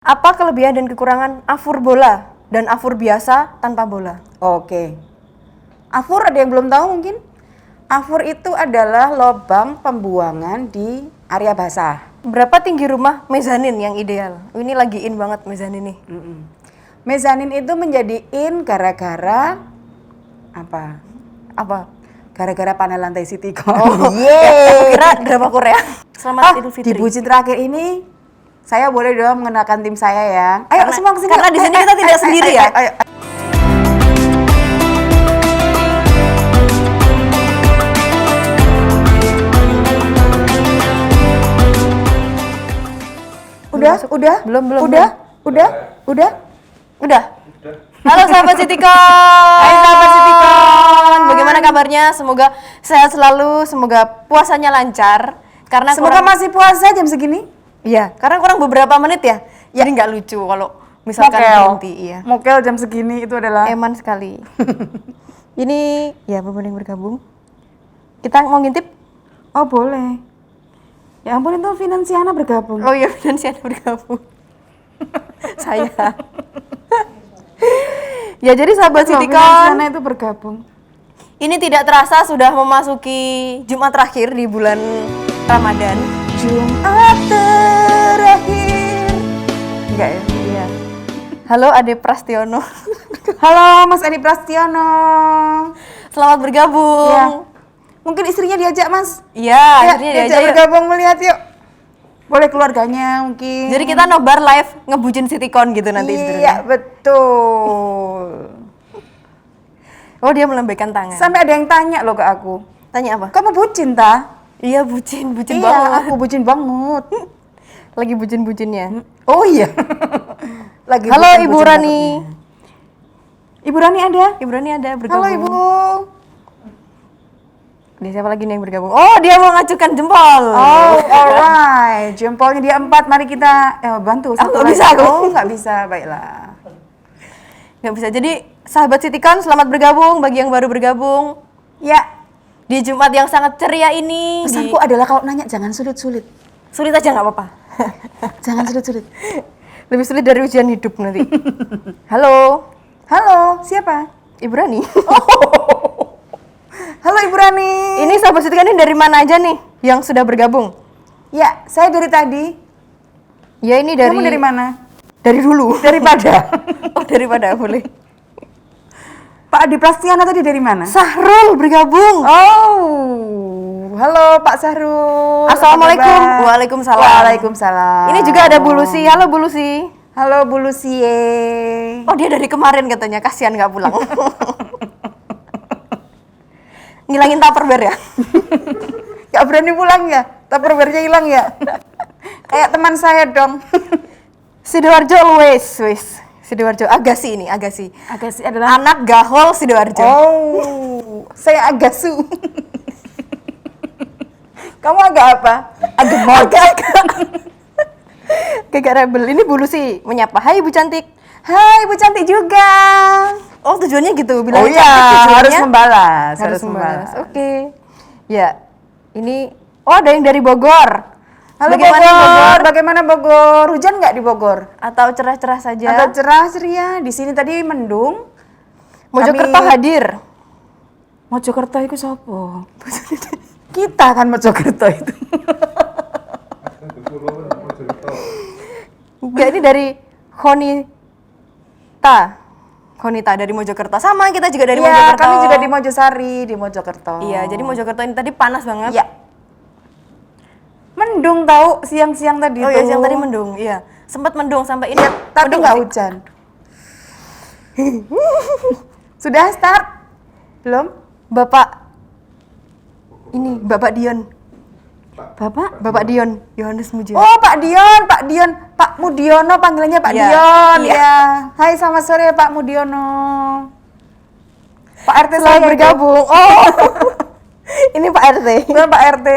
Apa kelebihan dan kekurangan afur bola dan afur biasa tanpa bola? Oke. Afur ada yang belum tahu mungkin? Afur itu adalah lubang pembuangan di area basah. Berapa tinggi rumah mezanin yang ideal? Ini lagi in banget mezanin nih. Mezanin itu menjadi in gara-gara apa? Apa? Gara-gara panel lantai Citycon. Oh, aku kira drama Korea. Selamat Idul Fitri. Di bucin terakhir ini saya boleh dong mengenalkan tim saya ya. Ayo Karena- semua kesini. karena di sini kita tidak sendiri ya. Ayo. Udah? Belum. Udah. Halo sahabat Citycon. Hai sahabat Citycon. Bagaimana kabarnya? Semoga sehat selalu, semoga puasanya lancar. Karena Semoga masih puasa jam segini. Iya, karena kurang beberapa menit ya. Jadi nggak lucu kalau misalkan berhenti. Iya. Mokel jam segini itu adalah Eman sekali. Ini ya beberapa yang bergabung. Kita mau ngintip? Oh boleh. Ya ampun itu Finansiana bergabung. Oh iya, Finansiana bergabung. Saya. Ya jadi sahabat Citycon, Finansiana itu bergabung. ini tidak terasa sudah memasuki Jumat terakhir di bulan Ramadan. Jumat terakhir. Enggak ya? Iya. Halo Ade Prastiono. Halo Mas Edi Prastiono. Selamat bergabung. Ya. Mungkin istrinya diajak Mas. Iya, Ya, akhirnya diajak diajak yuk. bergabung melihat yuk. Boleh keluarganya mungkin. Jadi kita nobar live ngebucin Citycon gitu nanti Iya sebenarnya. betul. Oh dia melambaikan tangan. Sampai ada yang tanya loh ke aku. Tanya apa? Kamu bucin ta? Iya bucin Iya, banget. aku bucin banget. Lagi bucin-bucinnya. Oh iya. Lagi Halo bucin-bucin Ibu Rani. bangetnya. Ibu Rani ada? Ibu Rani ada bergabung. Halo Ibu. Dia siapa lagi nih yang bergabung? Oh dia mau ngacukan jempol. Oh, alright. Jempolnya dia 4. Mari kita bantu. Aku nggak bisa, aku. Oh, nggak bisa. Baiklah. Nggak bisa. Jadi sahabat Citycon selamat bergabung bagi yang baru bergabung Ya, di Jumat yang sangat ceria ini. pesanku adalah kalau nanya jangan sulit-sulit. Sulit aja nggak apa-apa. Jangan sulit-sulit. Lebih sulit dari ujian hidup nanti. Halo, Halo, siapa? Ibu Rani. Halo Ibu Rani. Ini sahabat Citycon ini dari mana aja nih yang sudah bergabung? Ya, saya dari tadi. Ya ini dari. Kamu dari mana? Dari dulu. Daripada. Oh daripada boleh. Pak Adi Prastiana tadi dari mana? Sahrul bergabung. Oh, halo Pak Sahrul. Assalamualaikum. Apa kabar? Waalaikumsalam. Waalaikumsalam. Ini juga ada Bu Lucy. Halo Bu Lucy. Halo Bu Lucie. Oh dia dari kemarin katanya, kasihan nggak pulang. Ngilangin tupperware ya? Gak berani pulang ya? Tupperware-nya hilang ya? Kayak teman saya dong. Sidoarjo always, wis. Sidoarjo Agasi ini, Agasi. Agasi adalah Anak gahol Sidoarjo. Oh, saya Agasu. Kamu agak apa? Agak mod. Agak rebel. Ini Bu Lucy menyapa. Hai Bu cantik. Hai, Bu cantik juga. Oh tujuannya gitu, bilang Oh iya, harus membalas. Harus membalas. Oke. Ya, ini oh ada yang dari Bogor. Halo Bagaimana Bogor. Bagaimana Bogor? Hujan nggak di Bogor? Atau cerah-cerah saja? Atau cerah ceria? Di sini tadi mendung. Mojokerto hadir. Mojokerto itu siapa? Kita kan Mojokerto itu. Enggak, ini dari Khonita dari Mojokerto. Sama kita juga dari Iya, Mojokerto. kami juga di Mojosari, di Mojokerto. Iya, jadi Mojokerto ini tadi panas banget. Iya. Mendung tahu siang-siang tadi Oh tuh. iya, siang tadi mendung. Iya, sempat mendung sampai ini. Iya, tapi mendung nggak sih? hujan. Sudah start? Belum? Bapak Dion. Bapak? Dion, Yohanes Mujio. Oh, Pak Dion, Pak Mudiono panggilannya Pak Iya, Dion. iya. Ya. Hai, selamat sore Pak Mudiono. Pak RT Selamat saya bergabung. Oh. Ini Pak RT. Itu Pak RT.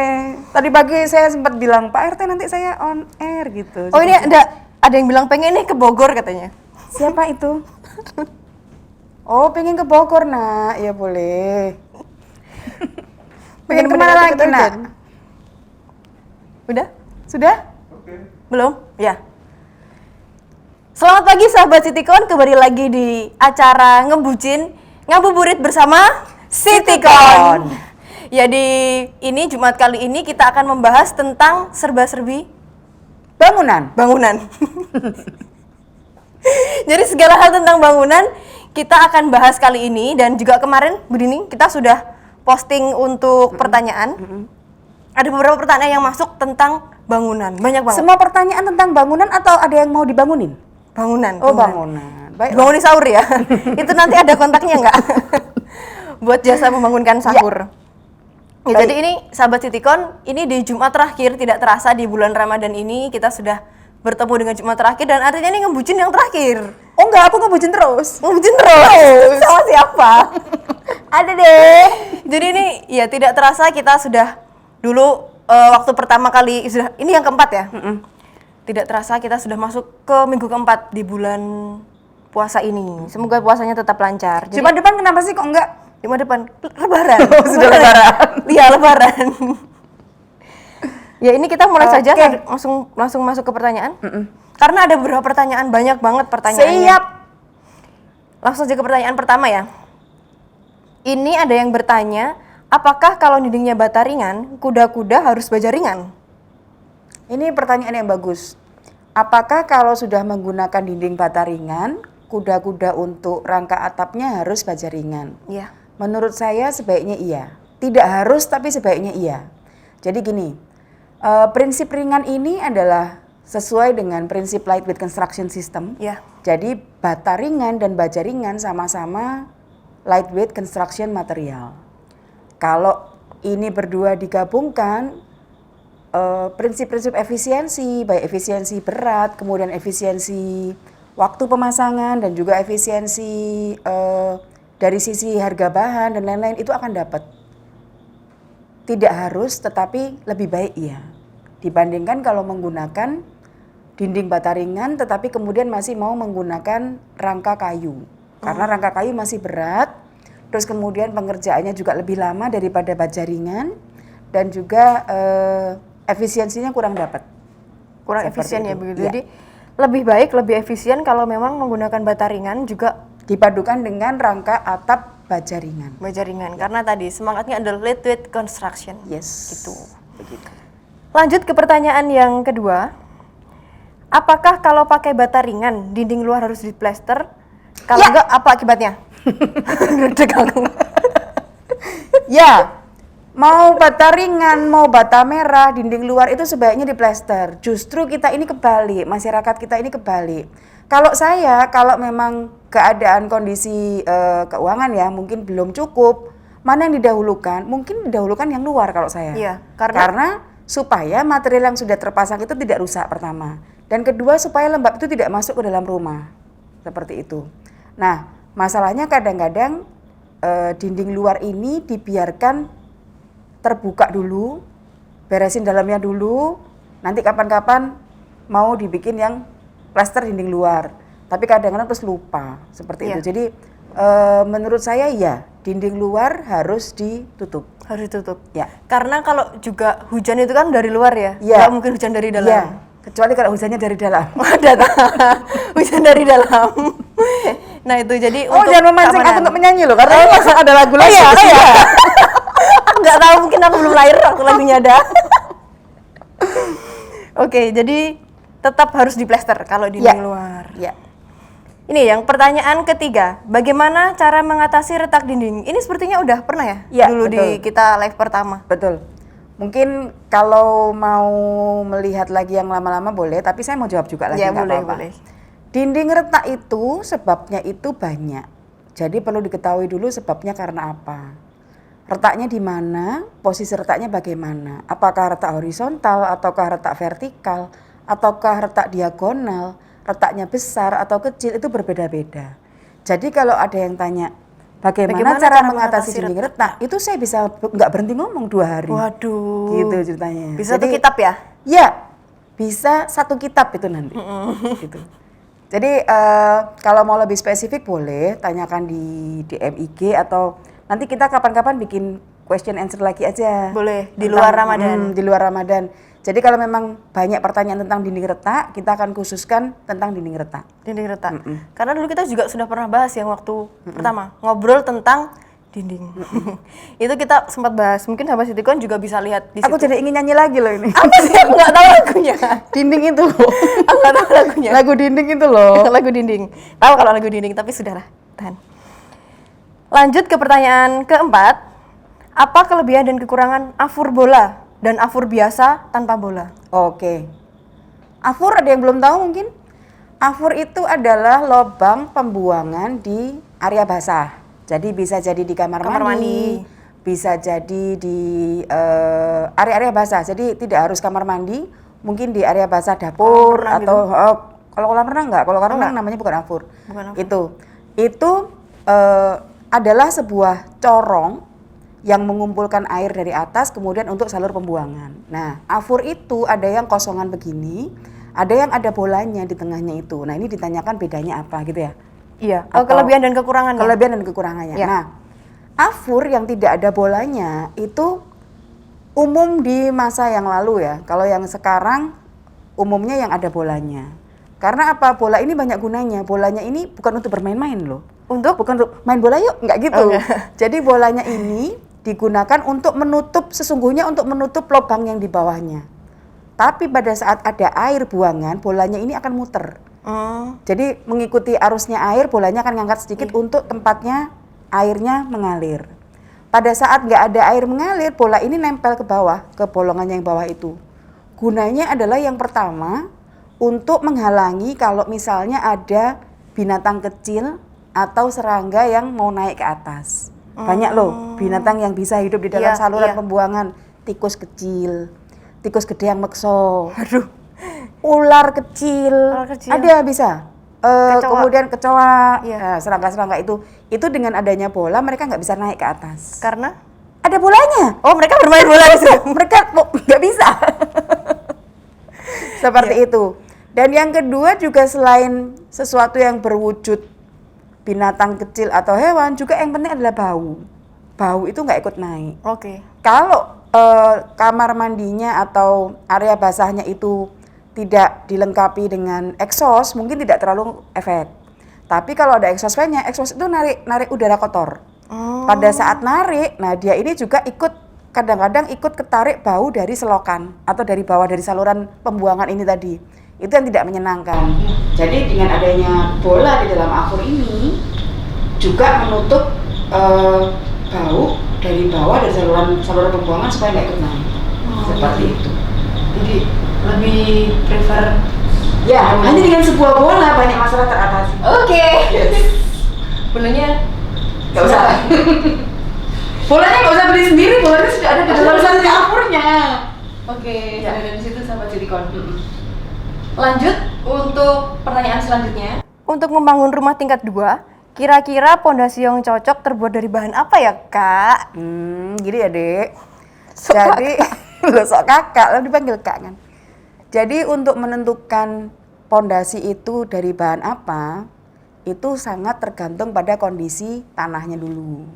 Tadi pagi saya sempat bilang, Pak RT nanti saya on air gitu. Oh, ini ada yang bilang pengen nih ke Bogor katanya. Siapa itu? Oh, pengen ke Bogor, Nak. Ya boleh. Pengen kemana mendekati lagi, kota Nak? hujan. Udah? Sudah? Belum? Ya. Selamat pagi sahabat Citikon, kembali lagi di acara Ngebucin Ngabuburit bersama Citikon. Ya di ini Jumat kali ini kita akan membahas tentang serba-serbi bangunan. Jadi segala hal tentang bangunan kita akan bahas kali ini, dan juga kemarin Bu Dini kita sudah posting untuk pertanyaan. Ada beberapa pertanyaan yang masuk tentang bangunan, banyak banget. Semua pertanyaan tentang bangunan atau ada yang mau dibangunin? Bangunan. Oh, bangunan. Baik. Bangunin sahur ya. Itu nanti ada kontaknya nggak? Buat jasa membangunkan sahur. Ya, jadi ini sahabat Citikon, ini di Jumat terakhir, tidak terasa di bulan Ramadan ini kita sudah bertemu dengan Jumat terakhir, dan artinya ini ngebucin yang terakhir. Oh enggak, aku ngebucin terus. Ngebucin terus. Sama siapa? Ada deh. Jadi ini ya tidak terasa kita sudah dulu waktu pertama kali sudah, ini yang keempat ya. Tidak terasa kita sudah masuk ke minggu keempat di bulan puasa ini. Semoga puasanya tetap lancar. Jadi, Jumat depan kenapa sih kok enggak? Jumat depan Lebaran. Oh, sudah Lebaran. Iya, Lebaran. Ya ini kita mulai saja Oke. langsung masuk ke pertanyaan. Karena ada beberapa pertanyaan, banyak banget pertanyaannya. Siap. Langsung aja ke pertanyaan pertama ya. Ini ada yang bertanya, apakah kalau dindingnya bata ringan, kuda-kuda harus baja ringan? Ini pertanyaan yang bagus. Apakah kalau sudah menggunakan dinding bata ringan, kuda-kuda untuk rangka atapnya harus baja ringan? Iya. Menurut saya sebaiknya iya. Tidak harus, tapi sebaiknya iya. Jadi gini, prinsip ringan ini adalah sesuai dengan prinsip lightweight construction system. Iya. Jadi bata ringan dan baja ringan sama-sama lightweight construction material. Kalau ini berdua digabungkan, prinsip-prinsip efisiensi, baik efisiensi berat, kemudian efisiensi waktu pemasangan, dan juga efisiensi dari sisi harga bahan dan lain-lain itu akan dapat. Tidak harus, tetapi lebih baik iya. Dibandingkan kalau menggunakan dinding bata ringan, tetapi kemudian masih mau menggunakan rangka kayu. Karena rangka kayu masih berat, terus kemudian pengerjaannya juga lebih lama daripada baja ringan, dan juga efisiensinya kurang dapat. Kurang Seperti efisien ya itu. begitu. Iya. Jadi lebih baik, lebih efisien kalau memang menggunakan bata ringan juga Dipadukan dengan rangka atap baja ringan. baja ringan. Karena tadi semangatnya adalah lightweight construction. Yes. Gitu. Begitu. Lanjut ke pertanyaan yang kedua. Apakah kalau pakai bata ringan, dinding luar harus diplester? Kalau enggak, apa akibatnya? Gede aku. Ya, mau bata ringan, mau bata merah, dinding luar itu sebaiknya diplester. Justru kita ini kebalik, masyarakat kita ini kebalik. Kalau saya, kalau memang keadaan kondisi keuangan ya mungkin belum cukup, mana yang didahulukan? Mungkin didahulukan yang luar kalau saya. Iya, karena supaya material yang sudah terpasang itu tidak rusak pertama. Dan kedua, supaya lembab itu tidak masuk ke dalam rumah. Seperti itu. Nah, masalahnya kadang-kadang dinding luar ini dibiarkan terbuka dulu, beresin dalamnya dulu, nanti kapan-kapan mau dibikin yang plester dinding luar. Tapi kadang-kadang terus lupa, seperti itu. Jadi menurut saya ya, dinding luar harus ditutup. Harus ditutup. Ya. Karena kalau juga hujan itu kan dari luar ya, Ya. nggak mungkin hujan dari dalam. Ya, kecuali kalau hujannya dari dalam. Ada hujan dari dalam. Nah itu jadi Oh, untuk jangan memancing aku keamanan. untuk menyanyi loh, karena ini masa ada lagu lagi. Iya. Aku nggak tahu, mungkin aku belum lahir aku lagunya ada. Oke, jadi tetap harus diplester kalau dinding luar. Ya. Ini yang pertanyaan ketiga, bagaimana cara mengatasi retak dinding? Ini sepertinya udah pernah ya? Ya, Dulu betul. di kita live pertama. Betul. Mungkin kalau mau melihat lagi yang lama-lama boleh, tapi saya mau jawab juga lagi, Ya nggak boleh, apa-apa. boleh. Dinding retak itu sebabnya itu banyak. Jadi perlu diketahui dulu sebabnya karena apa. Retaknya di mana, posisi retaknya bagaimana. Apakah retak horizontal, ataukah retak vertikal, ataukah retak diagonal, retaknya besar atau kecil, itu berbeda-beda. Jadi kalau ada yang tanya, bagaimana cara mengatasi dinding retak? Itu saya bisa nggak berhenti ngomong 2 hari. Waduh. Gitu ceritanya. Bisa satu kitab ya? Ya, bisa 1 kitab itu nanti. Gitu. Jadi kalau mau lebih spesifik boleh tanyakan di DM IG, atau nanti kita kapan-kapan bikin question answer lagi aja. Boleh, di luar Ramadan. Di luar Ramadan. Jadi kalau memang banyak pertanyaan tentang dinding retak, kita akan khususkan tentang dinding retak. Dinding retak. Karena dulu kita juga sudah pernah bahas yang waktu pertama ngobrol tentang dinding. Itu kita sempat bahas. Mungkin sahabat Sitikon juga bisa lihat di Aku situ. jadi ingin nyanyi lagi loh ini. Apa sih? Aku nggak tahu lagunya. Dinding itu loh. Aku nggak tahu lagunya. Lagu dinding itu loh. Lagu dinding. Tahu kalau lagu dinding, tapi sudahlah. Tahan. Lanjut ke pertanyaan keempat. Apa kelebihan dan kekurangan afur bola dan afur biasa tanpa bola? Oke. Afur ada yang belum tahu mungkin? Afur itu adalah lubang pembuangan di area basah. Jadi bisa jadi di kamar mandi, bisa jadi di area-area basah. Jadi tidak harus kamar mandi, mungkin di area basah dapur atau kalau kolam renang enggak. Kalau kolam renang namanya bukan afur. Bukan afur. Itu adalah sebuah corong yang mengumpulkan air dari atas kemudian untuk salur pembuangan. Nah, afur itu ada yang kosongan begini, ada yang ada bolanya di tengahnya itu. Nah, ini ditanyakan bedanya apa gitu ya? Iya. Kelebihan dan kekurangannya. Kelebihan dan kekurangannya. Ya. Nah, afur yang tidak ada bolanya itu umum di masa yang lalu ya. Kalau yang sekarang umumnya yang ada bolanya. Karena apa? Bola ini banyak gunanya. Bolanya ini bukan untuk bermain-main loh. Bukan untuk main bola yuk, enggak gitu. Jadi bolanya ini digunakan untuk sesungguhnya untuk menutup lubang yang di bawahnya. Tapi pada saat ada air buangan, bolanya ini akan muter. Jadi mengikuti arusnya air, bolanya akan ngangkat sedikit untuk tempatnya airnya mengalir. Pada saat nggak ada air mengalir, bola ini nempel ke bawah, ke bolongannya yang bawah itu. Gunanya adalah yang pertama, untuk menghalangi kalau misalnya ada binatang kecil atau serangga yang mau naik ke atas. Banyak loh binatang yang bisa hidup di dalam saluran pembuangan. Tikus kecil, tikus gede yang mekso. Aduh. Ular kecil. Ada bisa. Kemudian kecoa, serangga-serangga itu dengan adanya bola mereka nggak bisa naik ke atas. Karena ada bolanya. Oh, mereka bermain bola di situ. Mereka nggak bisa. Seperti itu. Dan yang kedua juga selain sesuatu yang berwujud binatang kecil atau hewan, juga yang penting adalah bau. Bau itu nggak ikut naik. Oke. Kalau kamar mandinya atau area basahnya itu tidak dilengkapi dengan exhaust, mungkin tidak terlalu efek. Tapi kalau ada exhaust fan-nya, exhaust itu narik udara kotor. Pada saat narik, nah dia ini juga kadang-kadang ikut ketarik bau dari selokan atau dari bawah dari saluran pembuangan ini tadi. Itu yang tidak menyenangkan. Jadi dengan adanya bola di dalam afur ini juga menutup bau dari bawah dari saluran pembuangan supaya nggak ikut naik. Seperti itu. Jadi lebih prefer hanya dengan sebuah bola banyak masalah teratasi. Oke. Yes. Bolanya nggak usah. Bolanya nggak usah beli sendiri, bolanya sudah ada di dalam saluran afurnya. Oke, ada di situ sahabat Sitikon. Lanjut untuk pertanyaan selanjutnya. Untuk membangun rumah tingkat 2, kira-kira pondasi yang cocok terbuat dari bahan apa ya, Kak? Gini ya, Dek. Jadi, lo sok kakak, lo dipanggil Kak kan. Jadi untuk menentukan pondasi itu dari bahan apa, itu sangat tergantung pada kondisi tanahnya dulu.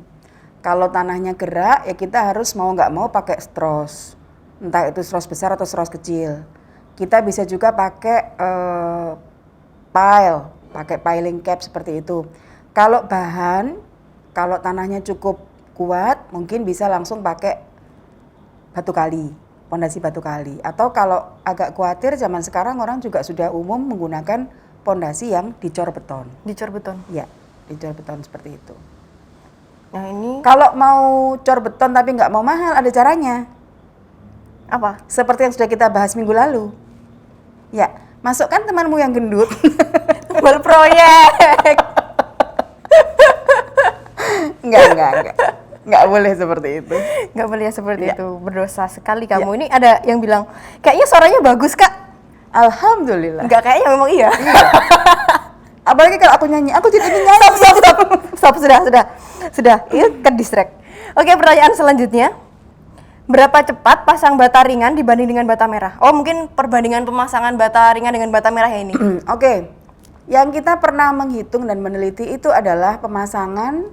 Kalau tanahnya gerak, ya kita harus mau nggak mau pakai straws. Entah itu straws besar atau straws kecil. Kita bisa juga pakai pakai piling cap seperti itu. Kalau tanahnya cukup kuat, mungkin bisa langsung pakai batu kali, pondasi batu kali. Atau kalau agak khawatir, zaman sekarang orang juga sudah umum menggunakan pondasi yang dicor beton. Dicor beton? Ya, dicor beton seperti itu. Nah ini. Kalau mau cor beton tapi nggak mau mahal, ada caranya. Apa? Seperti yang sudah kita bahas minggu lalu. Ya, masukkan temanmu yang gendut. Berproyek. Enggak boleh seperti itu. Enggak boleh seperti itu. Berdosa sekali kamu. Ini ada yang bilang, kayaknya suaranya bagus, Kak. Alhamdulillah. Enggak, kayaknya memang iya. Apalagi kalau aku nyanyi, aku jadi ingin nyanyi. Stop, sudah. Ini ke distract. Oke, pertanyaan selanjutnya. Berapa cepat pasang bata ringan dibanding dengan bata merah? Oh, mungkin perbandingan pemasangan bata ringan dengan bata merah ya ini. Oke. Yang kita pernah menghitung dan meneliti itu adalah pemasangan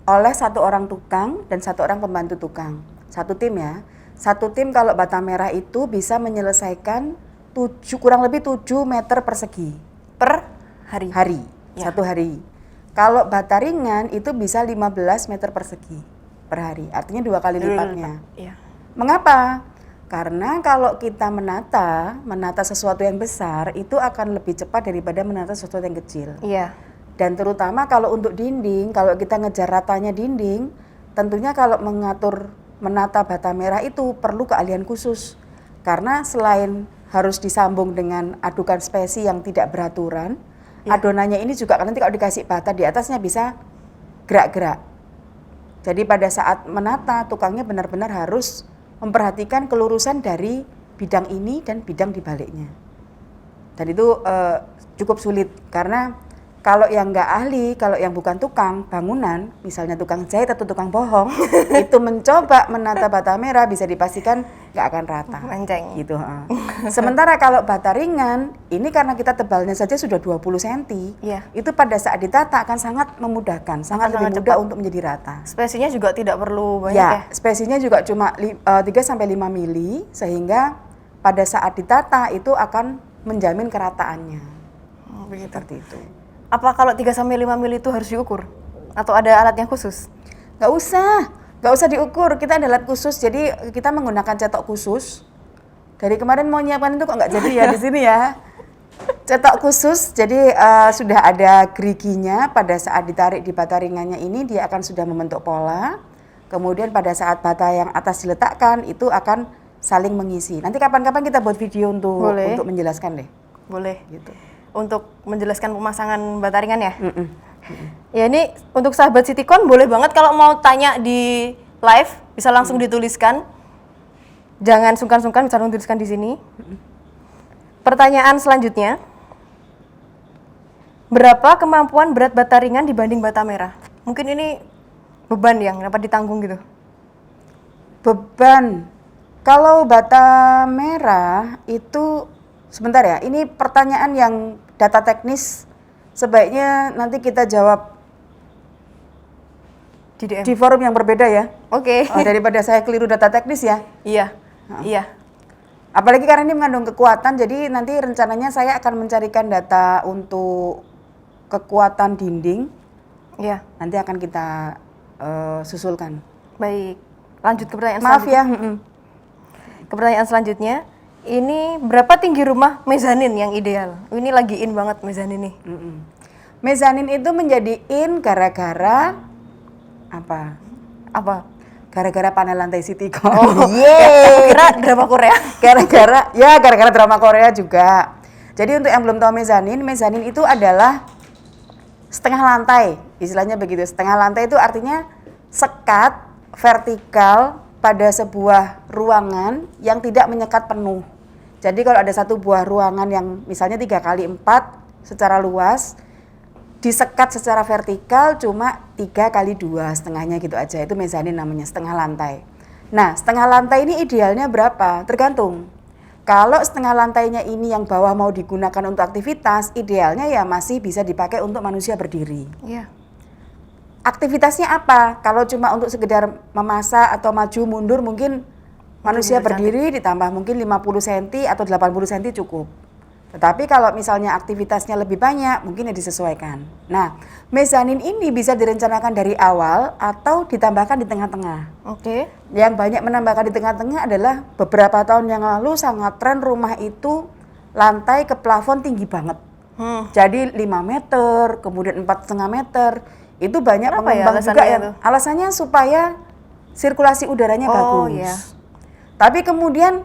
oleh 1 orang tukang dan 1 orang pembantu tukang. 1 tim ya. Satu tim kalau bata merah itu bisa menyelesaikan kurang lebih 7 meter persegi Per hari. Ya. 1 hari. Kalau bata ringan itu bisa 15 meter persegi per hari, artinya 2 kali lipatnya. Iya. Mengapa? Karena kalau kita menata sesuatu yang besar itu akan lebih cepat daripada menata sesuatu yang kecil. Iya. Dan terutama kalau untuk dinding, kalau kita ngejar ratanya dinding, tentunya kalau menata bata merah itu perlu keahlian khusus. Karena selain harus disambung dengan adukan spesi yang tidak beraturan, adonannya ini juga nanti kalau dikasih bata di atasnya bisa gerak-gerak. Jadi pada saat menata, tukangnya benar-benar harus memperhatikan kelurusan dari bidang ini dan bidang di baliknya. Dan itu cukup sulit karena kalau yang nggak ahli, kalau yang bukan tukang bangunan, misalnya tukang jahit atau tukang bohong, itu mencoba menata bata merah bisa dipastikan nggak akan rata. Menceng. Gitu. Sementara kalau bata ringan, ini karena kita tebalnya saja sudah 20 cm, itu pada saat ditata akan sangat memudahkan, sangat lebih mudah untuk menjadi rata. Spesinya juga tidak perlu banyak ya? Spesinya juga cuma 3-5 mili, sehingga pada saat ditata itu akan menjamin kerataannya. Begitu. Seperti itu. Apa kalau 3-5 mili itu harus diukur? Atau ada alat yang khusus? Nggak usah diukur, kita ada alat khusus, jadi kita menggunakan cetok khusus. Dari kemarin mau nyiapkan itu kok nggak jadi ya di sini ya. Cetok khusus, jadi sudah ada geriginya, pada saat ditarik di bata ringannya ini dia akan sudah membentuk pola. Kemudian pada saat bata yang atas diletakkan itu akan saling mengisi. Nanti kapan-kapan kita buat video untuk menjelaskan deh. Boleh. Gitu. Untuk menjelaskan pemasangan bata ringan ya? Ya ini untuk sahabat Citycon boleh banget kalau mau tanya di live bisa langsung dituliskan. Jangan sungkan-sungkan, bisa dituliskan di sini. Pertanyaan selanjutnya. Berapa kemampuan berat bata ringan dibanding bata merah? Mungkin ini beban yang dapat ditanggung gitu. Beban. Kalau bata merah itu sebentar ya, ini pertanyaan yang data teknis sebaiknya nanti kita jawab di forum yang berbeda ya. Oke. Daripada saya keliru data teknis ya. Iya. Iya. Apalagi karena ini mengandung kekuatan, jadi nanti rencananya saya akan mencarikan data untuk kekuatan dinding. Iya. Nanti akan kita susulkan. Baik. Lanjut ke pertanyaan selanjutnya. Maaf ya. Ke pertanyaan selanjutnya. Ini berapa tinggi rumah mezanin yang ideal? Ini lagi in banget mezanin nih. Mezanin itu menjadi in gara-gara apa? Gara-gara panel lantai Citycon. Kira drama Korea. Gara-gara drama Korea juga. Jadi untuk yang belum tahu mezanin itu adalah setengah lantai, istilahnya begitu. Setengah lantai itu artinya sekat vertikal pada sebuah ruangan yang tidak menyekat penuh. Jadi kalau ada satu buah ruangan yang misalnya 3x4 secara luas, disekat secara vertikal cuma 3x2 setengahnya gitu aja, itu mezanin namanya, setengah lantai. Nah, setengah lantai ini idealnya berapa? Tergantung. Kalau setengah lantainya ini yang bawah mau digunakan untuk aktivitas, idealnya ya masih bisa dipakai untuk manusia berdiri. Iya. Aktivitasnya apa? Kalau cuma untuk sekedar memasak atau maju mundur mungkin manusia berdiri ditambah mungkin 50 cm atau 80 cm cukup. Tetapi kalau misalnya aktivitasnya lebih banyak, mungkin ya disesuaikan. Nah, mezanin ini bisa direncanakan dari awal atau ditambahkan di tengah-tengah. Oke. Yang banyak menambahkan di tengah-tengah adalah beberapa tahun yang lalu sangat tren rumah itu lantai ke plafon tinggi banget. Jadi 5 meter, kemudian 4,5 meter. Itu banyak pengembang juga yang alasannya supaya sirkulasi udaranya bagus. Iya. Tapi kemudian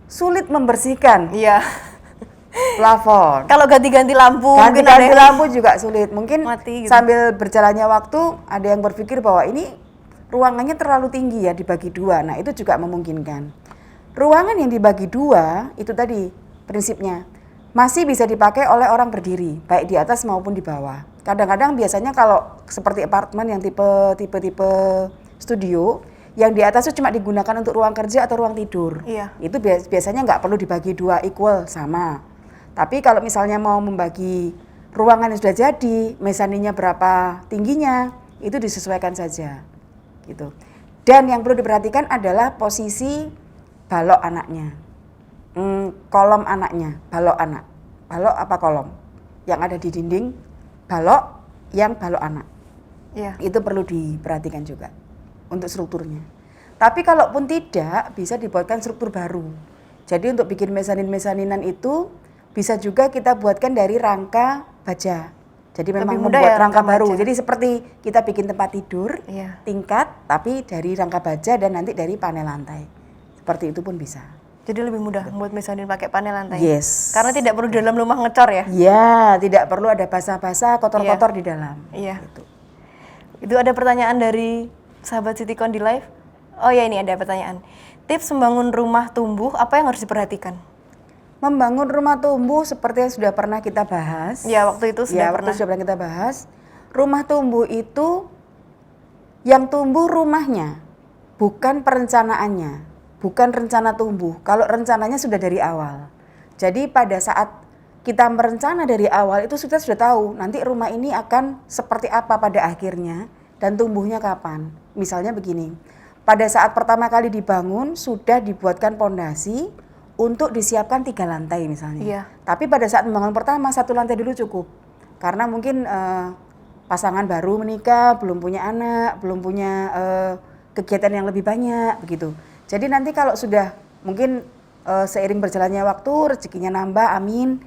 sulit membersihkan. Iya. Plafon. Kalau ganti-ganti lampu, ganti lampu juga sulit. Mungkin mati, gitu. Sambil berjalannya waktu ada yang berpikir bahwa ini ruangannya terlalu tinggi ya, dibagi dua. Nah, itu juga memungkinkan. Ruangan yang dibagi dua itu tadi prinsipnya masih bisa dipakai oleh orang berdiri, baik di atas maupun di bawah. Kadang-kadang biasanya kalau seperti apartemen yang tipe studio, yang di atas itu cuma digunakan untuk ruang kerja atau ruang tidur. Iya. Itu biasanya nggak perlu dibagi dua equal sama. Tapi kalau misalnya mau membagi ruangan yang sudah jadi, mezaninnya berapa tingginya, itu disesuaikan saja. Gitu. Dan yang perlu diperhatikan adalah posisi balok anaknya, kolom anaknya, balok anak. Balok apa kolom? Yang ada di dinding, balok yang balok anak. Iya. Itu perlu diperhatikan juga untuk strukturnya. Tapi kalaupun tidak, bisa dibuatkan struktur baru. Jadi untuk bikin mezanin-mezaninan itu bisa juga kita buatkan dari rangka baja. Jadi memang mudah membuat ya, rangka rangka baru. baja. Jadi seperti kita bikin tempat tidur, Iya. tingkat, tapi dari rangka baja dan nanti dari panel lantai. Seperti itu pun bisa. Jadi lebih mudah buat mezanin pakai panel lantai. Yes. Karena tidak perlu di dalam rumah ngecor ya. Ya, tidak perlu ada basah-basah, kotor-kotor di dalam. Iya. Gitu. Itu ada pertanyaan dari sahabat Citycon di live. Oh ya, ini ada pertanyaan. Tips membangun rumah tumbuh apa yang harus diperhatikan? Membangun rumah tumbuh seperti yang sudah pernah kita bahas. Ya, waktu itu sudah Waktu pernah. sudah pernah kita bahas. Rumah tumbuh itu yang tumbuh rumahnya, bukan perencanaannya, bukan rencana tumbuh. Kalau rencananya sudah dari awal. Jadi pada saat kita merencana dari awal itu sudah tahu nanti rumah ini akan seperti apa pada akhirnya dan tumbuhnya kapan. Misalnya begini, pada saat pertama kali dibangun sudah dibuatkan pondasi untuk disiapkan 3 lantai misalnya. Iya. Tapi pada saat membangun pertama 1 lantai dulu cukup. Karena mungkin pasangan baru menikah, belum punya anak, belum punya kegiatan yang lebih banyak begitu. Jadi nanti kalau sudah mungkin seiring berjalannya waktu rezekinya nambah, amin.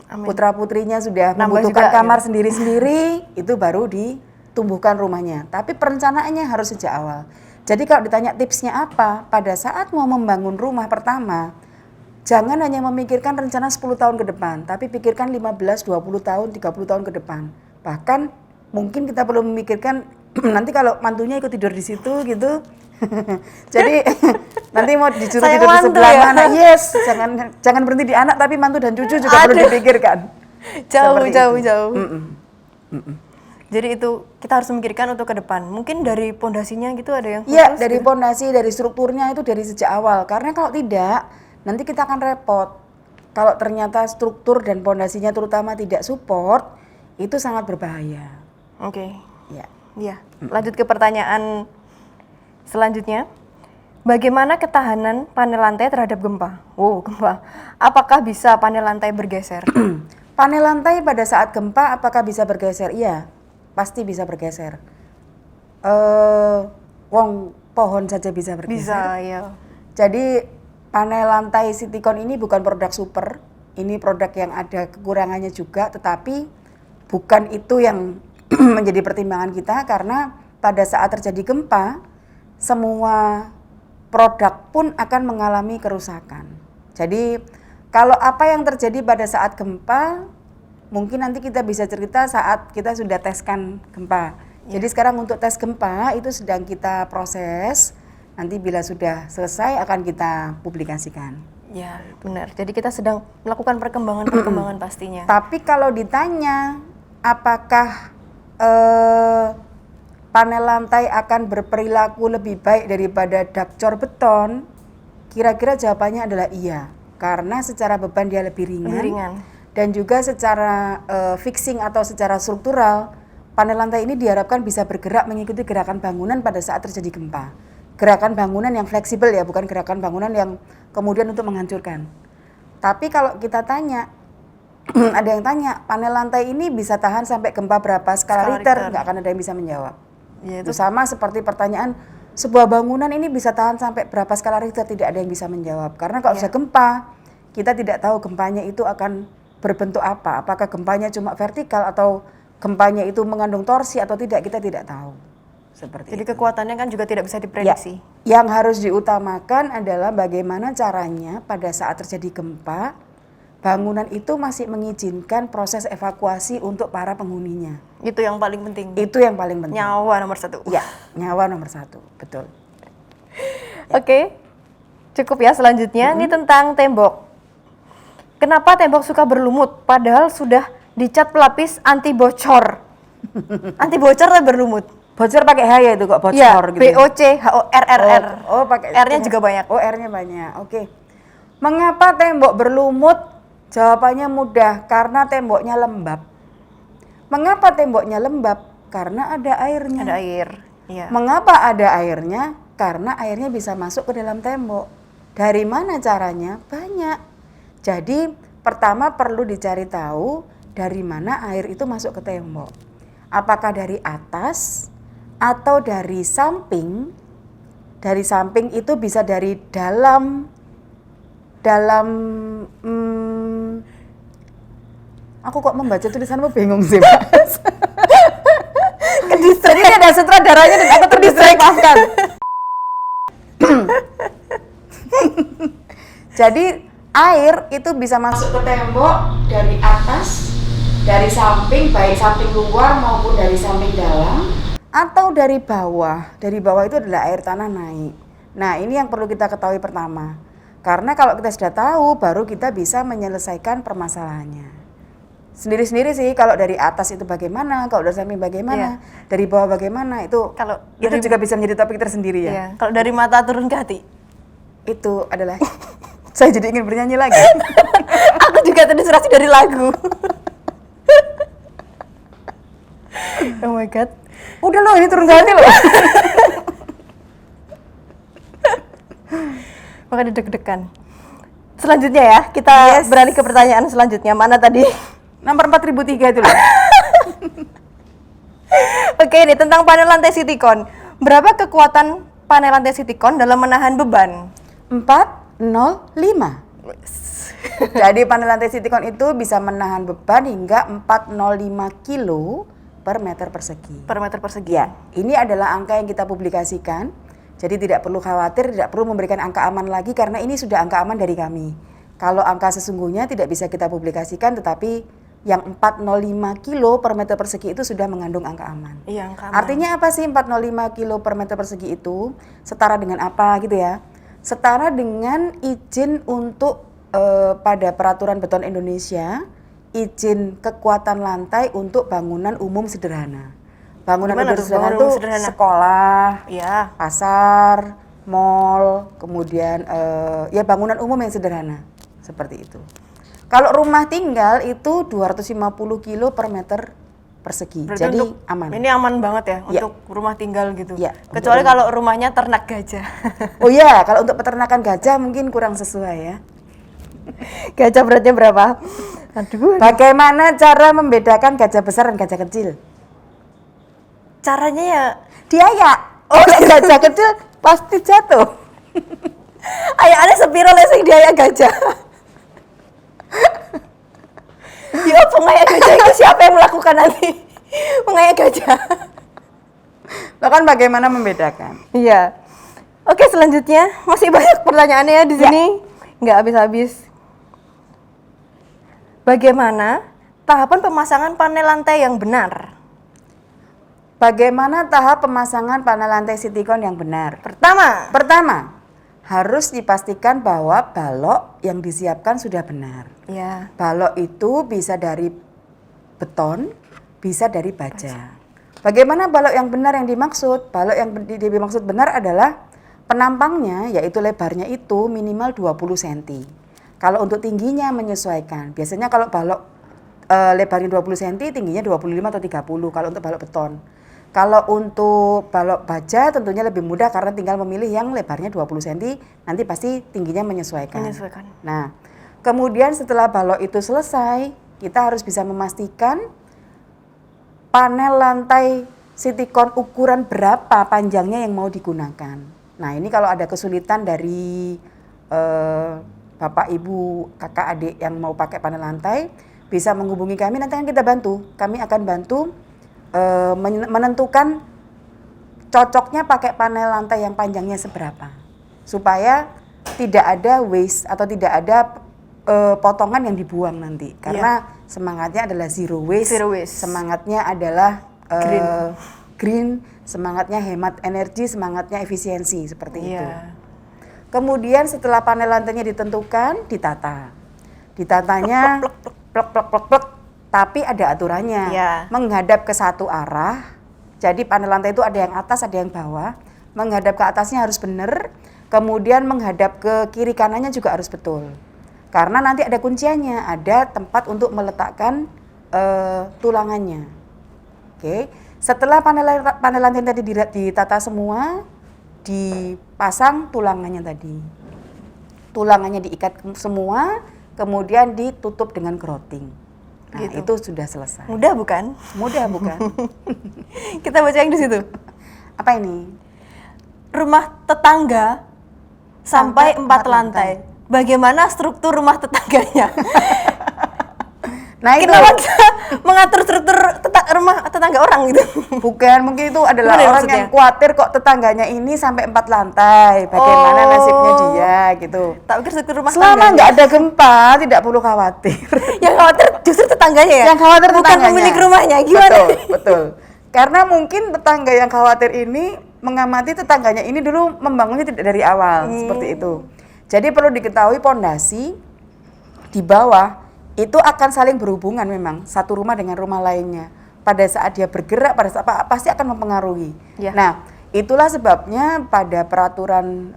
Putra-putrinya sudah Nambah membutuhkan juga, kamar ya. sendiri-sendiri, itu baru ditumbuhkan rumahnya. Tapi perencanaannya harus sejak awal. Jadi kalau ditanya tipsnya apa, pada saat mau membangun rumah pertama, jangan hanya memikirkan rencana 10 tahun ke depan, tapi pikirkan 15, 20 tahun, 30 tahun ke depan. Bahkan mungkin kita perlu memikirkan nanti kalau mantunya ikut tidur di situ gitu. Jadi nanti mau disuruh Sayang tidur di mantu sebelah ya. mana? Yes, jangan berhenti di anak tapi mantu dan cucu juga perlu dipikirkan. Jauh, Seperti jauh, itu. jauh. Jadi itu kita harus memikirkan untuk ke depan. Mungkin dari pondasinya gitu ada yang Iya, khusus dari gitu? pondasi, dari strukturnya itu dari sejak awal. Karena kalau tidak, nanti kita akan repot. Kalau ternyata struktur dan pondasinya terutama tidak support, itu sangat berbahaya. Oke. Ya. Iya. Lanjut ke pertanyaan selanjutnya. Bagaimana ketahanan panel lantai terhadap gempa? Wow, gempa. Apakah bisa panel lantai bergeser? Panel lantai pada saat gempa apakah bisa bergeser? Iya, pasti bisa bergeser. Wong pohon saja bisa bergeser. Bisa, ya. Jadi panel lantai Citycon ini bukan produk super, ini produk yang ada kekurangannya juga, tetapi bukan itu yang menjadi pertimbangan kita karena pada saat terjadi gempa, semua produk pun akan mengalami kerusakan. Jadi kalau apa yang terjadi pada saat gempa, mungkin nanti kita bisa cerita saat kita sudah teskan gempa. Jadi sekarang untuk tes gempa itu sedang kita proses. Nanti bila sudah selesai akan kita publikasikan. Ya, benar. Jadi kita sedang melakukan perkembangan-perkembangan pastinya. Tapi kalau ditanya apakah panel lantai akan berperilaku lebih baik daripada dakcor beton, kira-kira jawabannya adalah iya. Karena secara beban dia lebih ringan. Lebih ringan. Dan juga secara fixing atau secara struktural, panel lantai ini diharapkan bisa bergerak mengikuti gerakan bangunan pada saat terjadi gempa. Gerakan bangunan yang fleksibel ya, bukan gerakan bangunan yang kemudian untuk menghancurkan. Tapi kalau kita tanya, ada yang tanya, panel lantai ini bisa tahan sampai gempa berapa skala Richter? Nggak akan ada yang bisa menjawab. Ya, Itu sama seperti pertanyaan, sebuah bangunan ini bisa tahan sampai berapa skala Richter? Tidak ada yang bisa menjawab. Karena kalau sudah gempa, kita tidak tahu gempanya itu akan berbentuk apa. Apakah gempanya cuma vertikal atau gempanya itu mengandung torsi atau tidak, kita tidak tahu. Seperti Jadi itu. kekuatannya kan juga tidak bisa diprediksi. Ya, yang harus diutamakan adalah bagaimana caranya pada saat terjadi gempa, bangunan itu masih mengizinkan proses evakuasi untuk para penghuninya. Itu yang paling penting. Itu yang paling penting. Nyawa nomor 1. Ya, nyawa nomor 1, betul. Oke, cukup ya selanjutnya. Ini tentang tembok. Kenapa tembok suka berlumut padahal sudah dicat pelapis anti bocor? Anti bocor tapi berlumut. Bocor pakai H ya itu kok bocor Ya, gitu. BOCHORRR. Oh, pakai R-nya juga banyak. Oh, R-nya banyak. Oke. Mengapa tembok berlumut? Jawabannya mudah, karena temboknya lembab. Mengapa temboknya lembab? Karena ada airnya. Ada air. Iya. Mengapa ada airnya? Karena airnya bisa masuk ke dalam tembok. Dari mana caranya? Banyak. Jadi pertama perlu dicari tahu dari mana air itu masuk ke tembok. Apakah dari atas atau dari samping? Dari samping itu bisa dari dalam aku kok membaca tulisanmu bingung sih, Mas. Jadi ini ada sutradaranya dan aku terdistract. Jadi air itu bisa masuk ke tembok dari atas, dari samping, baik samping luar maupun dari samping dalam, atau dari bawah. Dari bawah itu adalah air tanah naik. Nah, ini yang perlu kita ketahui pertama. Karena kalau kita sudah tahu, baru kita bisa menyelesaikan permasalahannya. Sendiri-sendiri sih, kalau dari atas itu bagaimana, kalau dari samping bagaimana, dari bawah bagaimana, itu juga bisa menjadi topik tersendiri ya. Iya. Kalau dari mata turun ke hati? Itu adalah, saya jadi ingin bernyanyi lagi. Aku juga terinspirasi dari lagu. Oh my god. Udah loh, ini turun ke hati loh. Makanya deg-degan. Selanjutnya ya, kita beralih ke pertanyaan selanjutnya. Mana tadi? Nomor 4003 itu loh. Oke, ini tentang panel lantai Citycon. Berapa kekuatan panel lantai Citycon dalam menahan beban? 405. Jadi panel lantai Citycon itu bisa menahan beban hingga 405 kilo per meter persegi. Per meter persegi. Ya, ini adalah angka yang kita publikasikan. Jadi tidak perlu khawatir, tidak perlu memberikan angka aman lagi karena ini sudah angka aman dari kami. Kalau angka sesungguhnya tidak bisa kita publikasikan, tetapi yang 405 kilo per meter persegi itu sudah mengandung angka aman. Iya, angka aman. Artinya apa sih 405 kilo per meter persegi itu? Setara dengan apa gitu ya? Setara dengan izin untuk pada peraturan beton Indonesia, izin kekuatan lantai untuk bangunan umum sederhana. Bangunan umum sederhana itu sekolah, ya, pasar, mall, kemudian ya bangunan umum yang sederhana seperti itu. Kalau rumah tinggal itu 250 kilo per meter persegi. Berarti jadi untuk, aman. Ini aman banget ya, untuk rumah tinggal gitu. Ya, kecuali kalau rumahnya ternak gajah. Oh iya, kalau untuk peternakan gajah mungkin kurang sesuai ya. Gajah beratnya berapa? Aduh. Bagaimana cara membedakan gajah besar dan gajah kecil? Caranya ya diayak. Oh, gajah kecil pasti jatuh. Ayaknya sepiro lesing diayak gajah. Ya, pengayak gajah itu siapa yang melakukan nanti? Pengayak gajah. Bahkan bagaimana membedakan? Iya. Oke, selanjutnya masih banyak pertanyaannya ya di sini. Nggak habis-habis. Bagaimana tahapan pemasangan panel lantai yang benar? Bagaimana tahap pemasangan panel lantai Citycon yang benar? Pertama, harus dipastikan bahwa balok yang disiapkan sudah benar. Ya. Balok itu bisa dari beton, bisa dari baja. Bagaimana balok yang benar yang dimaksud? Balok yang dimaksud benar adalah penampangnya, yaitu lebarnya itu minimal 20 cm. Kalau untuk tingginya menyesuaikan. Biasanya kalau balok lebarnya 20 cm, tingginya 25 atau 30 kalau untuk balok beton. Kalau untuk balok baja tentunya lebih mudah karena tinggal memilih yang lebarnya 20 cm, nanti pasti tingginya menyesuaikan. Nah, kemudian setelah balok itu selesai, kita harus bisa memastikan panel lantai Citycon ukuran berapa panjangnya yang mau digunakan. Nah, ini kalau ada kesulitan dari Bapak, Ibu, Kakak, Adik yang mau pakai panel lantai, bisa menghubungi kami, nanti akan kita bantu. Kami akan bantu menentukan cocoknya pakai panel lantai yang panjangnya seberapa supaya tidak ada waste atau tidak ada potongan yang dibuang nanti karena semangatnya adalah zero waste. Semangatnya adalah green, semangatnya hemat energi, semangatnya efisiensi seperti itu. Kemudian setelah panel lantainya ditentukan, ditatanya plek, tapi ada aturannya, menghadap ke satu arah. Jadi panel lantai itu ada yang atas, ada yang bawah. Menghadap ke atasnya harus benar, kemudian menghadap ke kiri kanannya juga harus betul. Karena nanti ada kunciannya, ada tempat untuk meletakkan tulangannya. Oke, setelah panel lantai tadi ditata semua, dipasang tulangannya tadi. tulangannya diikat semua, kemudian ditutup dengan grotting. Nah, Gitu. itu sudah selesai. Mudah bukan? Mudah bukan? Kita baca yang di situ. Apa ini? Rumah tetangga sampai 4 lantai. Bagaimana struktur rumah tetangganya? Nah, itu Kenapa kita mengatur struktur rumah tetangga orang gitu? bukan, mungkin itu adalah Gimana orang maksudnya? yang khawatir kok tetangganya ini sampai 4 lantai. Bagaimana Oh. nasibnya dia gitu. Tak pikir struktur rumah Selama tetangganya. nggak ada gempa, tidak perlu khawatir. Yang khawatir justru tetangganya ya? Yang khawatir Bukan tetangganya. pemilik rumahnya, gimana? Betul, betul. Karena mungkin tetangga yang khawatir ini mengamati tetangganya ini dulu membangunnya tidak dari awal, seperti itu. Jadi perlu diketahui pondasi di bawah itu akan saling berhubungan memang satu rumah dengan rumah lainnya. Pada saat dia bergerak, pada saat pasti akan mempengaruhi. Ya. Nah, itulah sebabnya pada peraturan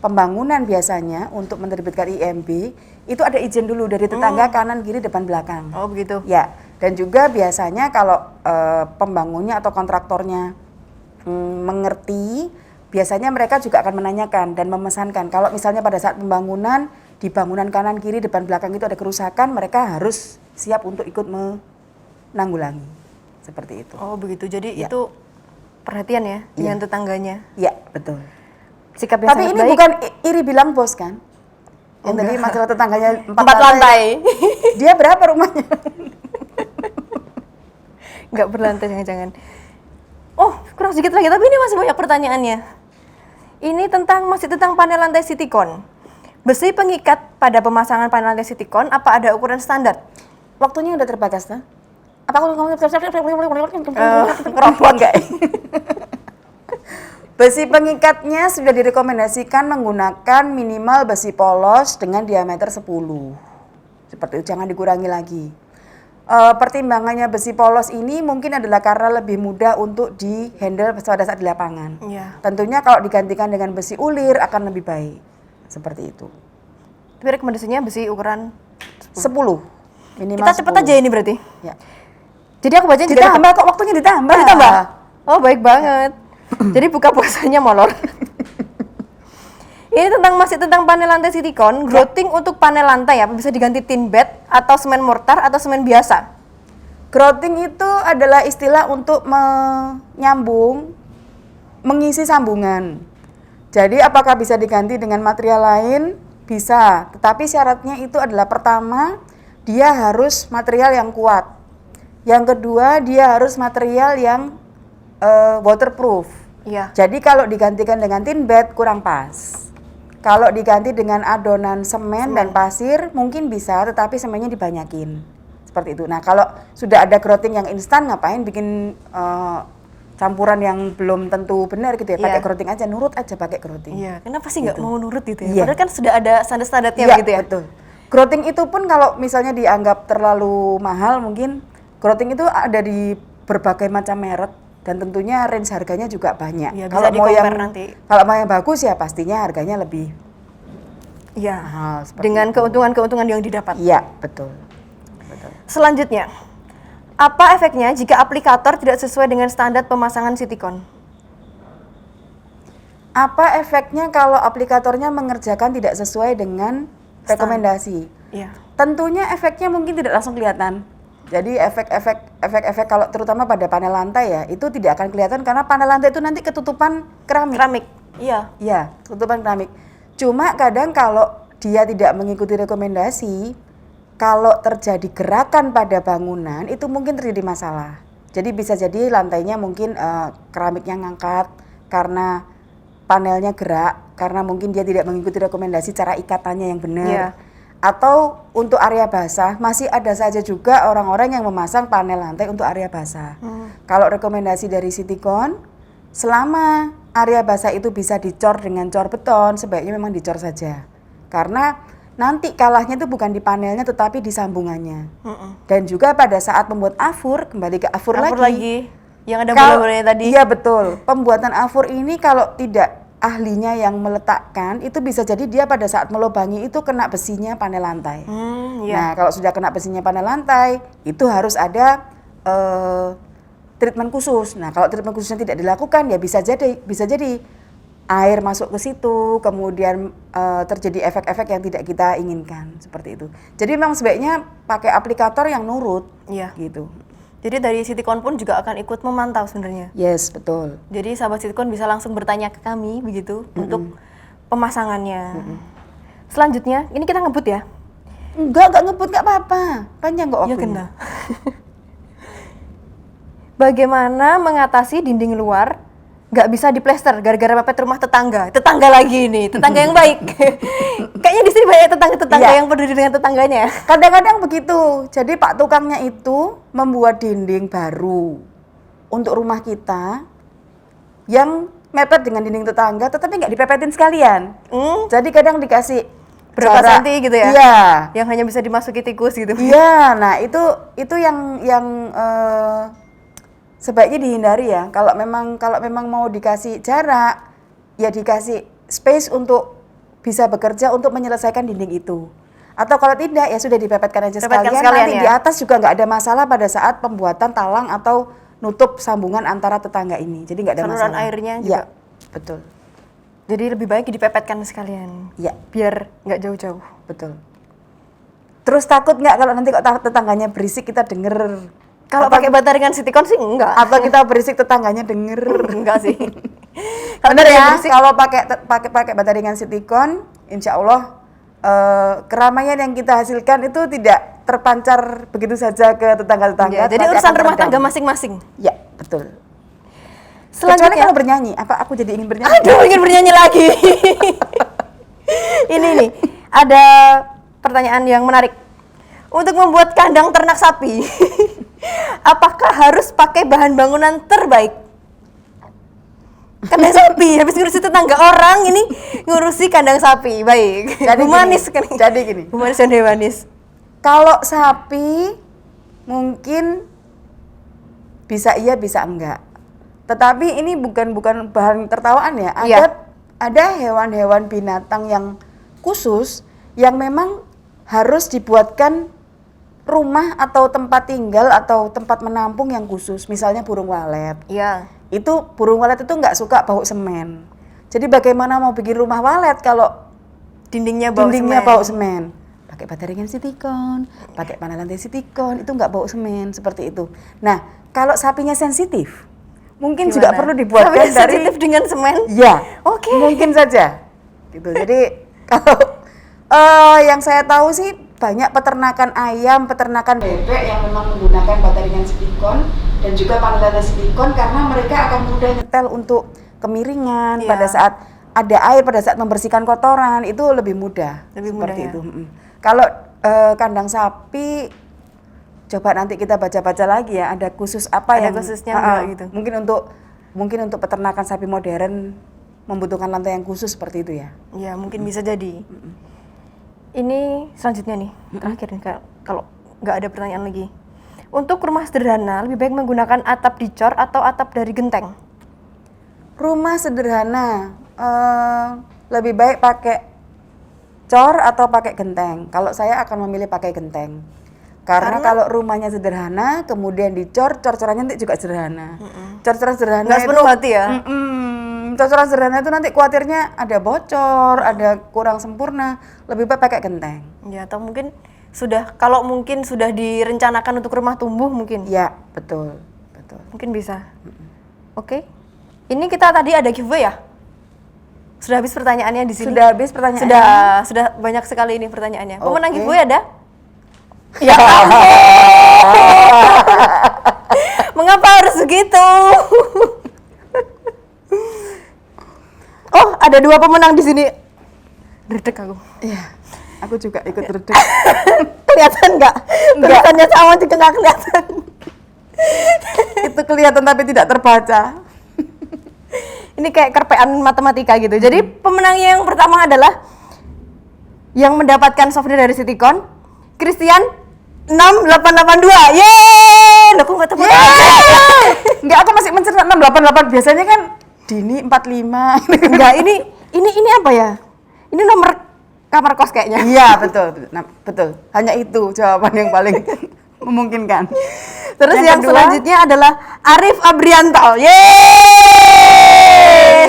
pembangunan biasanya untuk menerbitkan IMB itu ada izin dulu dari tetangga kanan, kiri, depan, belakang. Oh begitu. Ya, dan juga biasanya kalau pembangunnya atau kontraktornya mengerti, biasanya mereka juga akan menanyakan dan memesankan. Kalau misalnya pada saat pembangunan di bangunan kanan, kiri, depan, belakang itu ada kerusakan, mereka harus siap untuk ikut menanggulangi. Seperti itu. Oh begitu. Jadi Ya. itu perhatian ya dengan tetangganya. Ya, betul. Sikap yang Tapi sangat ini baik. bukan iri bilang bos kan? Yang Oh, tadi enggak. masalah tetangganya 4 lantai. Dia berapa rumahnya? Nggak berlantai jangan-jangan. Oh, kurang sedikit lagi, tapi ini masih banyak pertanyaannya. Ini masih tentang panel lantai Citycon. Besi pengikat pada pemasangan panel lantai Citycon apa ada ukuran standar? Waktunya udah terbatas tuh. Apa aku Ngeropot. enggak? Besi pengikatnya sudah direkomendasikan menggunakan minimal besi polos dengan diameter 10. Seperti itu, jangan dikurangi lagi. Pertimbangannya besi polos ini mungkin adalah karena lebih mudah untuk di-handle pada saat di lapangan. Iya. Tentunya kalau digantikan dengan besi ulir akan lebih baik. Seperti itu. Tapi rekomendasinya besi ukuran 10. Minimal kita cepet 10. aja ini berarti. Ya. Jadi aku bacanya jadi Ditambah kok, waktunya ditambah. Oh, ditambah? Oh baik banget. Jadi buka puasanya molor. Ini masih tentang panel lantai Citycon. Grouting untuk panel lantai apa bisa diganti tin bed atau semen mortar atau semen biasa? Grouting itu adalah istilah untuk menyambung, mengisi sambungan. Jadi apakah bisa diganti dengan material lain? Bisa, tetapi syaratnya itu adalah pertama, dia harus material yang kuat. Yang kedua, dia harus material yang waterproof. Iya. Jadi kalau digantikan dengan tin bed kurang pas. Kalau diganti dengan adonan semen dan pasir mungkin bisa, tetapi semennya dibanyakin. Seperti itu. Nah, kalau sudah ada grouting yang instan, ngapain bikin campuran yang belum tentu benar gitu ya? Pakai Iya. grouting aja, nurut aja pakai grouting. Iya, kenapa sih nggak mau nurut gitu ya? Iya. Padahal kan sudah ada standar-standarnya Iya, begitu ya? betul. Grouting itu pun kalau misalnya dianggap terlalu mahal, mungkin grouting itu ada di berbagai macam merek dan tentunya range harganya juga banyak. Iya, bisa Kalau mau yang di-compare nanti. kalau mau yang bagus ya pastinya harganya lebih Iya. mahal. Seperti Dengan keuntungan-keuntungan yang didapat. Iya, betul. Betul. Selanjutnya, apa efeknya jika aplikator tidak sesuai dengan standar pemasangan Citycon? Apa efeknya kalau aplikatornya mengerjakan tidak sesuai dengan rekomendasi? Iya. Tentunya efeknya mungkin tidak langsung kelihatan. Jadi efek kalau terutama pada panel lantai ya, itu tidak akan kelihatan karena panel lantai itu nanti ketutupan keramik. Keramik. Iya. Ya, ketutupan keramik. Cuma kadang kalau dia tidak mengikuti rekomendasi, kalau terjadi gerakan pada bangunan itu mungkin terjadi masalah. Jadi bisa jadi lantainya mungkin keramiknya ngangkat karena panelnya gerak, karena mungkin dia tidak mengikuti rekomendasi cara ikatannya yang benar. Iya. Atau untuk area basah, masih ada saja juga orang-orang yang memasang panel lantai untuk area basah. Kalau rekomendasi dari Citycon, selama area basah itu bisa dicor dengan cor beton, sebaiknya memang dicor saja. Karena nanti kalahnya itu bukan di panelnya tetapi di sambungannya. Dan juga pada saat membuat afur, kembali ke afur lagi. Yang ada Kalau- bola-bolanya tadi. Iya betul. Pembuatan afur ini kalau tidak ahlinya yang meletakkan, itu bisa jadi dia pada saat melubangi itu kena besinya panel lantai. Iya. Nah, kalau sudah kena besinya panel lantai, itu harus ada treatment khusus. Nah, kalau treatment khususnya tidak dilakukan, ya bisa jadi air masuk ke situ, kemudian terjadi efek-efek yang tidak kita inginkan seperti itu. Jadi memang sebaiknya pakai aplikator yang nurut, Iya. gitu. Jadi dari Citycon pun juga akan ikut memantau sebenarnya. Yes, betul. Jadi sahabat Citycon bisa langsung bertanya ke kami begitu untuk pemasangannya. Selanjutnya, ini kita ngebut ya? Enggak ngebut, nggak apa-apa. Panjang kok Iya waktunya. kena. Bagaimana mengatasi dinding luar nggak bisa diplester gara-gara mepet rumah tetangga? Tetangga lagi nih, tetangga yang baik. Kayaknya di sini banyak tetangga-tetangga Iya. yang peduli dengan tetangganya. Kadang-kadang begitu. Jadi Pak tukangnya itu membuat dinding baru untuk rumah kita yang mepet dengan dinding tetangga, tetapi nggak dipepetin sekalian. Jadi kadang dikasih Berapa jarak- senti gitu ya? Iya. Yang hanya bisa dimasuki tikus gitu. Iya, nah itu yang sebaiknya dihindari ya. Kalau memang mau dikasih jarak, ya dikasih space untuk bisa bekerja untuk menyelesaikan dinding itu. Atau kalau tidak ya sudah dipepetkan aja Pepetkan sekalian. sekalian Nanti ya? di atas juga nggak ada masalah pada saat pembuatan talang atau nutup sambungan antara tetangga ini. Jadi nggak ada Saluran masalah. airnya Iya, juga. betul. Jadi lebih baik dipepetkan sekalian. Iya, Biar nggak jauh-jauh. betul. Terus takut nggak kalau nanti kok tetangganya berisik kita denger? Kalau pakai bataringan Citycon sih enggak. Atau kita berisik tetangganya denger? Enggak sih. Kalau Bener ada yang ya, berisik, kalau pakai bataringan Citycon, insya Allah keramaian yang kita hasilkan itu tidak terpancar begitu saja ke tetangga-tetangga. ya, jadi tetapi urusan akan rumah teredam. tangga masing-masing. Ya, betul. Kecuali Selanjutnya, kalau bernyanyi, apa aku jadi ingin bernyanyi? aduh ingin bernyanyi lagi. Ini nih, ada pertanyaan yang menarik. Untuk membuat kandang ternak sapi, apakah harus pakai bahan bangunan terbaik? Kandang sapi, habis ngurusi tetangga orang, ini ngurusi kandang sapi. Baik. Humanis kan? Jadi gini, Humanis dan hewanis. kalau sapi mungkin bisa iya bisa enggak. Tetapi ini bukan bahan tertawaan ya. Iya. Ada hewan-hewan binatang yang khusus yang memang harus dibuatkan rumah atau tempat tinggal atau tempat menampung yang khusus. Misalnya burung walet. Iya. Itu burung walet itu nggak suka bau semen. Jadi bagaimana mau bikin rumah walet kalau Dindingnya bau dindingnya semen. bau semen? Pakai bataringan Citycon, pakai panel lantai Citycon, itu nggak bau semen seperti itu. Nah, kalau sapinya sensitif, mungkin juga Gimana? perlu dibuatkan Sapi dari sensitif dengan semen? ya, Oke. mungkin saja. Gitu. Jadi kalau yang saya tahu sih banyak peternakan ayam, peternakan bebek yang memang menggunakan bataringan Citycon dan juga panel lantai Citycon karena mereka akan mudah nyetel untuk kemiringan Iya. pada saat ada air, pada saat membersihkan kotoran itu lebih mudah. Lebih seperti mudah ya? itu. Kalau kandang sapi coba nanti kita baca-baca lagi ya, ada khusus apa Ada yang khususnya enggak gitu? Mungkin untuk peternakan sapi modern membutuhkan lantai yang khusus seperti itu ya. Ya, mungkin bisa jadi. Ini selanjutnya nih, terakhir nih kalau nggak ada pertanyaan lagi. Untuk rumah sederhana, lebih baik menggunakan atap dicor atau atap dari genteng? Rumah sederhana lebih baik pakai cor atau pakai genteng. Kalau saya akan memilih pakai genteng. Karena kalau rumahnya sederhana, kemudian dicor, cor-corannya nanti juga sederhana. Cor-coran sederhana Nggak sepenuh hati ya? Cor-coran sederhana itu nanti khawatirnya ada bocor, ada kurang sempurna. Lebih baik pakai genteng. Ya, atau mungkin kalau mungkin sudah direncanakan untuk rumah tumbuh mungkin. Ya, betul. Mungkin bisa. Oke. Ini kita tadi ada giveaway ya? Sudah habis pertanyaannya di sini? Sudah habis pertanyaannya? Sudah banyak sekali ini pertanyaannya. Pemenang Oke. giveaway ada? Ya ampun. Mengapa harus begitu? Oh, ada 2 pemenang di sini. Redek aku. Iya, aku juga ikut redek. Kelihatan nggak? Tulisannya sama juga nggak kelihatan. Itu kelihatan tapi tidak terbaca. Ini kayak kerpean matematika gitu. Jadi pemenang yang pertama adalah yang mendapatkan software dari Citycon, Christian 6882. Yeay! Loh, kok nggak tepuk tangan? Enggak, aku masih mencerna 688. Biasanya kan Dini 45. Enggak, ini apa ya? Ini nomor kamar kos kayaknya. Iya, betul. Nah, betul. Hanya itu jawaban yang paling memungkinkan. Terus yang kedua, selanjutnya adalah Arif Abrianto. Yeay!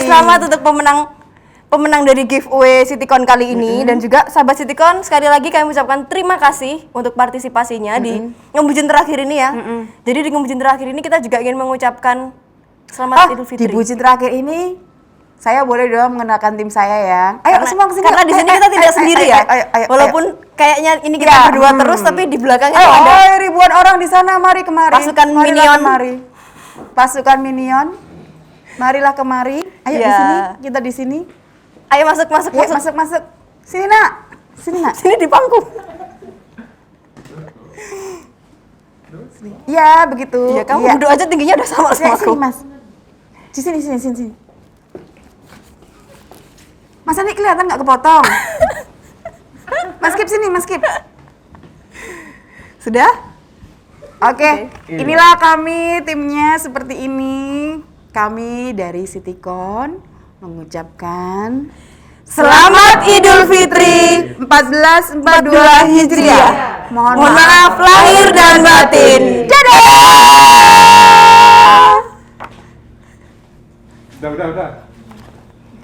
Selamat untuk pemenang dari giveaway Citycon kali ini. Dan juga sahabat Citycon, sekali lagi kami ucapkan terima kasih untuk partisipasinya di ngebujen terakhir ini ya. Jadi di ngebujen terakhir ini kita juga ingin mengucapkan selamat Idul Fitri. Di bucin terakhir ini saya boleh dong mengenalkan tim saya ya. Ayo Karena, semua kesini. karena di sini kita tidak sendiri ya. Walaupun kayaknya ini kita berdua terus, tapi di belakangnya tuh ada ribuan orang di sana. Mari kemari. Pasukan Marilah Minion. Kemari. Pasukan Minion. Marilah kemari. Ayo di sini. Kita di sini. Ayo masuk. Masuk. Sini nak. Sini di pangku. Ya begitu. Iya, kamu duduk aja tingginya udah sama Sini aku. mas. Di sini. Masa ini kelihatan nggak kepotong? Mas Kip sini, Mas Kip. Sudah? Oke, inilah kami timnya seperti ini. Kami dari Citycon mengucapkan Selamat Idul Fitri 1442 Hijriah. Mohon maaf lahir dan batin. Dadah. Udah.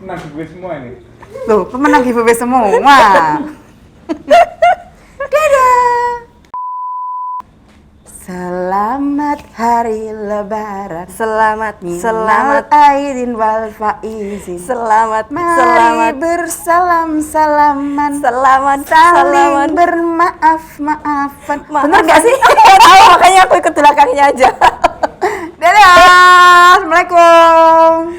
Tenang gue semua ini. Loh, pemenang giveaway semua. Dadah. Selamat hari Lebaran. Selamat Minal aidin wal faizin. Selamat Mari bersalam-salaman. Selamat Saling bermaaf-maafan. Bener gak sih? Aku gak tahu, makanya aku ikut belakangnya aja. Dadah. Assalamualaikum.